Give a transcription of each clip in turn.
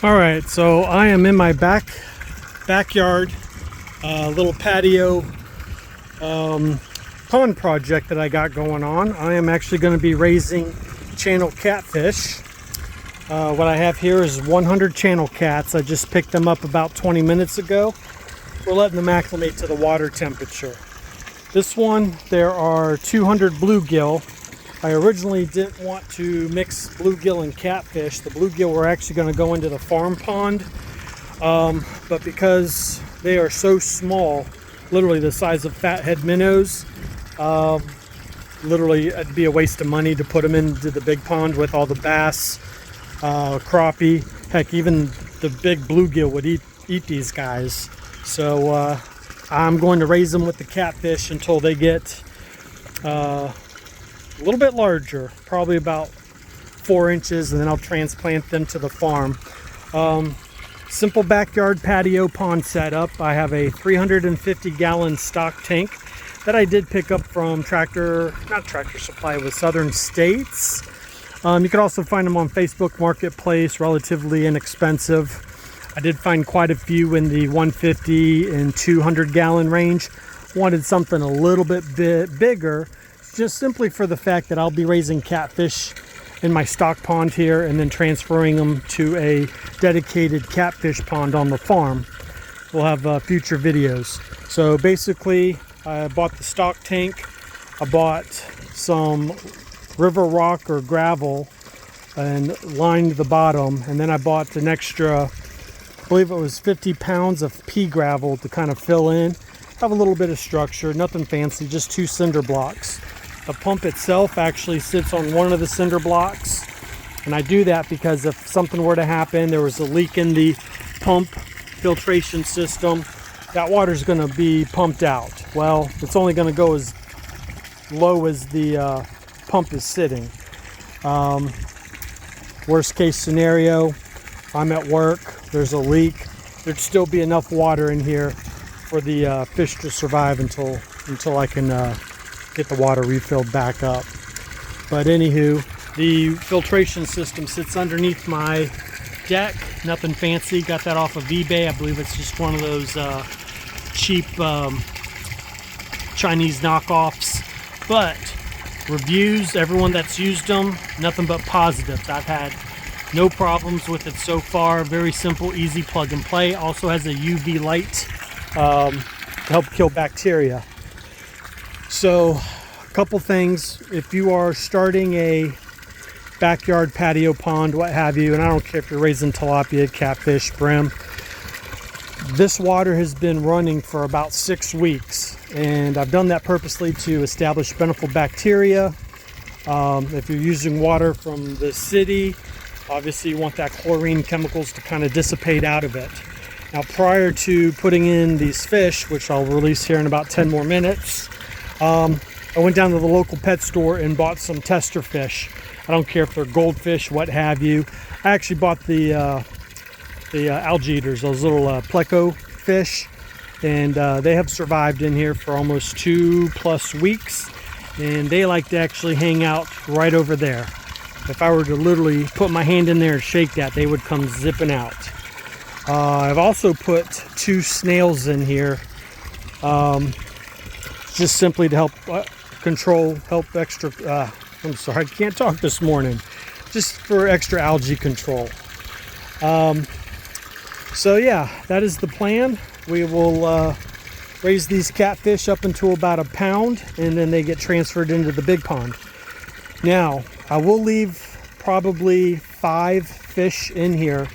All right, so I am in my backyard, little patio pond project that I got going on. I am actually going to be raising channel catfish. What I have here is 100 channel cats. I just picked them up about 20 minutes ago. We're letting them acclimate to the water temperature. This one, there are 200 bluegill. I originally didn't want to mix bluegill and catfish. The bluegill were actually going to go into the farm pond, but because they are so small, literally the size of fathead minnows, literally it'd be a waste of money to put them into the big pond with all the bass, crappie, heck, even the big bluegill would eat these guys. So I'm going to raise them with the catfish until they get a little bit larger, probably about 4 inches, and then I'll transplant them to the farm. Simple backyard patio pond setup. I have a 350-gallon stock tank that I did pick up from not Tractor Supply, with Southern States. You can also find them on Facebook Marketplace, relatively inexpensive. I did find quite a few in the 150 and 200-gallon range. Wanted something a little bit bigger, just simply for the fact that I'll be raising catfish in my stock pond here and then transferring them to a dedicated catfish pond on the farm. We'll have future videos. So basically, I bought the stock tank, I bought some river rock or gravel and lined the bottom, and then I bought an extra, I believe it was 50 pounds of pea gravel to kind of fill in. Have a little bit of structure, nothing fancy, just 2 cinder blocks. The pump itself actually sits on one of the cinder blocks, and I do that because if something were to happen, there was a leak in the pump filtration system, that water's going to be pumped out. Well, it's only going to go as low as the pump is sitting. Worst case scenario, I'm at work, there's a leak, there'd still be enough water in here for the fish to survive until I can get the water refilled back up. But anywho, the filtration system sits underneath my deck. Nothing fancy, got that off of eBay. I believe it's just one of those cheap Chinese knockoffs. But reviews, everyone that's used them, nothing but positives. I've had no problems with it so far. Very simple, easy plug and play. Also has a UV light to help kill bacteria. So, a couple things. If you are starting a backyard patio pond, what have you, and I don't care if you're raising tilapia, catfish, brim, this water has been running for about 6 weeks, and I've done that purposely to establish beneficial bacteria. If you're using water from the city, obviously you want that chlorine chemicals to kind of dissipate out of it. Now, prior to putting in these fish, which I'll release here in about 10 more minutes, I went down to the local pet store and bought some tester fish. I don't care if they're goldfish, what have you. I actually bought the algae eaters, those little pleco fish, and they have survived in here for almost 2+ weeks, and they like to actually hang out right over there. If I were to literally put my hand in there and shake that, they would come zipping out. I've also put 2 snails in here, just simply to help I'm sorry, I can't talk this morning, just for extra algae control. So yeah, that is the plan. We will raise these catfish up until about a pound, and then they get transferred into the big pond. Now, I will leave probably 5 fish in here,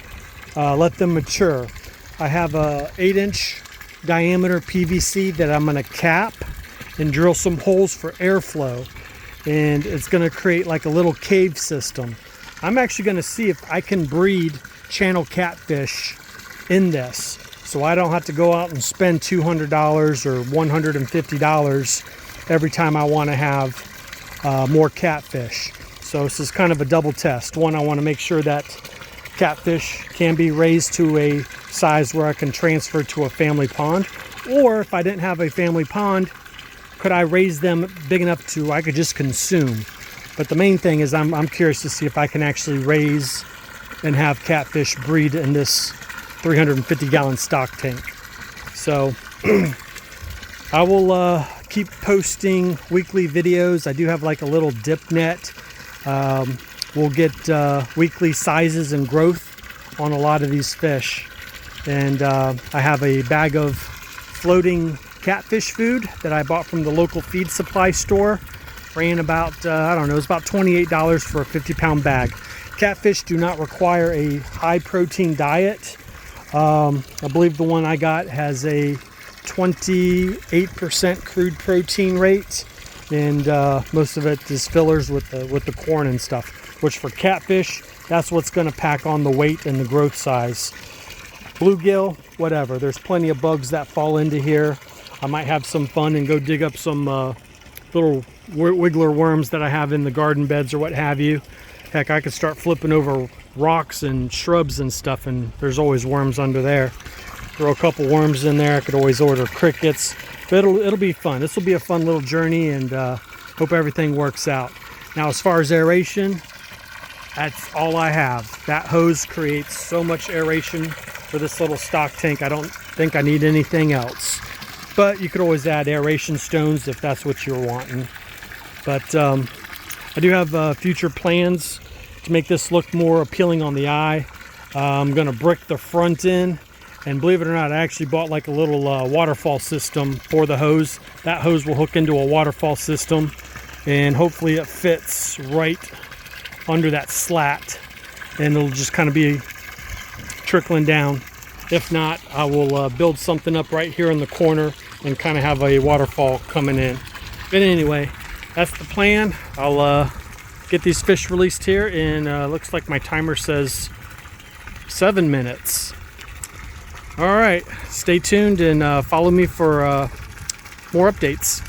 let them mature. I have a 8-inch diameter PVC that I'm going to cap and drill some holes for airflow, and it's going to create like a little cave system. I'm actually going to see if I can breed channel catfish in this, so I don't have to go out and spend $200 or $150 every time I want to have more catfish. So this is kind of a double test. One, I want to make sure that catfish can be raised to a size where I can transfer to a family pond, or if I didn't have a family pond, could I raise them big enough to I could just consume. But the main thing is I'm curious to see if I can actually raise and have catfish breed in this 350-gallon stock tank. So I will keep posting weekly videos. I do have like a little dip net. We'll get weekly sizes and growth on a lot of these fish. And I have a bag of floating catfish food that I bought from the local feed supply store. Ran about, I don't know, it's about $28 for a 50-pound bag. Catfish do not require a high protein diet. I believe the one I got has a 28% crude protein rate, and most of it is fillers with the corn and stuff, which for catfish, that's what's going to pack on the weight and the growth size. Bluegill, whatever. There's plenty of bugs that fall into here. I might have some fun and go dig up some little wiggler worms that I have in the garden beds or what have you. Heck, I could start flipping over rocks and shrubs and stuff, and there's always worms under there. Throw a couple worms in there. I could always order crickets. But it'll be fun. This will be a fun little journey, and hope everything works out. Now, as far as aeration, that's all I have. That hose creates so much aeration for this little stock tank. I don't think I need anything else. But you could always add aeration stones if that's what you're wanting. But I do have future plans to make this look more appealing on the eye. I'm going to brick the front in, and believe it or not, I actually bought like a little waterfall system for the hose. That hose will hook into a waterfall system, and hopefully it fits right under that slat, and it'll just kind of be trickling down. If not, I will build something up right here in the corner and kind of have a waterfall coming in. But anyway, that's the plan. I'll get these fish released here, and looks like my timer says 7 minutes. All right, stay tuned and follow me for more updates.